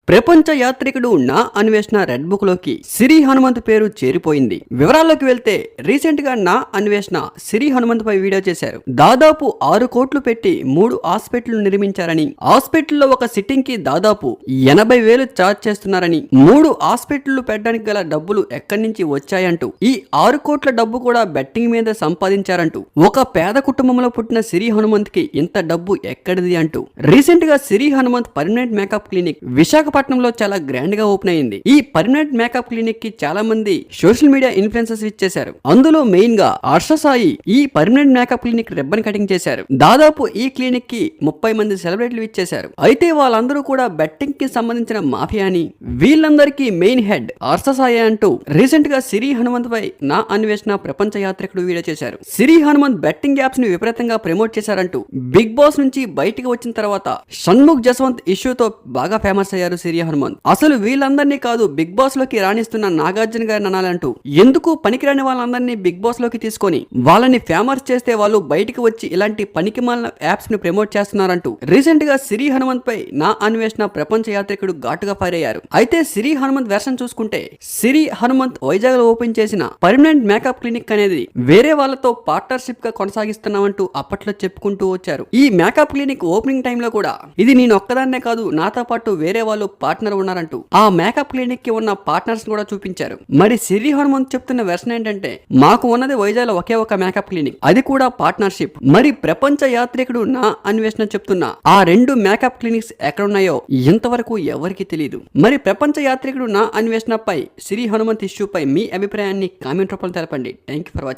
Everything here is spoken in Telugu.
ప్రపంచ యాత్రికుడు నా అన్వేషణ రెడ్ బుక్ లోకి సిరి హనుమంత్ పేరు చేరిపోయింది. వివరాల్లోకి వెళ్తే రీసెంట్ గా నా అన్వేషణ సిరి హనుమంత్ పై వీడియో చేశారు. దాదాపు 6 కోట్లు పెట్టి 3 హాస్పిటల్ నిర్మించారని, హాస్పిటల్లో ఒక సిట్టింగ్ కి దాదాపు 80,000 ఛార్జ్ చేస్తున్నారని, 3 హాస్పిటల్ పెట్టడానికి గల డబ్బులు ఎక్కడి నుంచి వచ్చాయంటూ, ఈ 6 కోట్ల డబ్బు కూడా బెట్టింగ్ మీద సంపాదించారంటూ, ఒక పేద కుటుంబంలో పుట్టిన సిరి హనుమంత్ కి ఇంత డబ్బు ఎక్కడిది అంటూ రీసెంట్ గా సిరి హనుమంత్ పర్మనెంట్ మేకప్ క్లినిక్ విశాఖపట్నంలో చాలా గ్రాండ్ గా ఓపెన్ అయింది. ఈ పర్మనెంట్ మేకప్ క్లినిక్ కి చాలా మంది సోషల్ మీడియా ఇన్ఫ్లుయెన్సర్స్ ఇచ్చేశారు. అందులో మెయిన్ గా హర్ష సాయి ఈ permanent makeup clinic ribbon cutting చేశారు. దాదాపు ఈ క్లినిక్ కి 30 మంది సెలబ్రిటీలు ఇచ్చేశారు. అయితే వాళ్ళందరూ కూడా బెట్టింగ్ కి సంబంధించిన మాఫియా అని, వీళ్ళందరికీ మెయిన్ హెడ్ హర్ష సాయి అంటూ రీసెంట్ గా సిరి హనుమంత్ పై నా అన్వేషణ ప్రపంచ యాత్రికుడు వీడియో చేశారు. సిరి హనుమంత్ బెట్టింగ్ యాప్స్ ని విపరీతంగా ప్రమోట్ చేశారంటూ బిగ్ బాస్ నుంచి బయటికి వచ్చిన తర్వాత షణ్ముఖ్ జస్వంత్ ఇష్యూతో బాగా ఫేమస్ అయ్యారు సిరి హనుమంత్. అసలు వీళ్ళందరినీ కాదు బిగ్ బాస్ లోకి రాణిస్తున్న నాగార్జున గారిని అనాలంటూ, ఎందుకు పనికిరాని వాళ్ళందరినీ బిగ్ బాస్ లోకి తీసుకొని వాళ్ళని ఫేమస్ చేస్తే వాళ్ళు బయటికి వచ్చి ఇలాంటి పనికిమాలిన యాప్స్ ని ప్రమోట్ చేస్తున్నారంటూ రీసెంట్ గా సిరి హనుమంత్ పై నా అన్వేషణ ప్రపంచ యాత్రికుడు ఘాటుగా ఫైర్ అయ్యారు. అయితే సిరి హనుమంత్ వెర్షన్ చూసుకుంటే, సిరి హనుమంత్ వైజాగ్ లో ఓపెన్ చేసిన పర్మనెంట్ మేకప్ క్లినిక్ అనేది వేరే వాళ్ళతో పార్ట్నర్షిప్ గా కొనసాగిస్తున్నామంటూ అప్పట్లో చెప్పుకుంటూ వచ్చారు. ఈ మేకప్ క్లినిక్ ఓపెనింగ్ టైమ్ లో కూడా ఇది నేను ఒక్కదాన్నే కాదు, నాతో పాటు వేరే వాళ్ళు పార్ట్నర్ ఉన్నారంటూ ఆ మేకప్ క్లినిక్ కి ఉన్న పార్ట్నర్స్ కూడా చూపించారు. మరి సిరి హనుమంత్ చెప్తున్న వెర్షన్ ఏంటంటే, మాకు ఉన్నది వైజాగ్ లో ఒకే ఒక మేకప్ క్లినిక్, అది కూడా పార్ట్నర్షిప్. మరి ప్రపంచ యాత్రికుడు నా అన్వేషణ చెప్తున్న ఆ 2 మేకప్ క్లినిక్స్ ఎక్కడున్నాయో ఇంతవరకు ఎవరికి తెలియదు. మరి ప్రపంచ యాత్రికుడు నా అన్వేషణ పై సిరి హనుమంత్ ఇష్యూ పై మీ అభిప్రాయాన్ని కామెంట్ రూపంలో తెలపండి. Thank you for watching.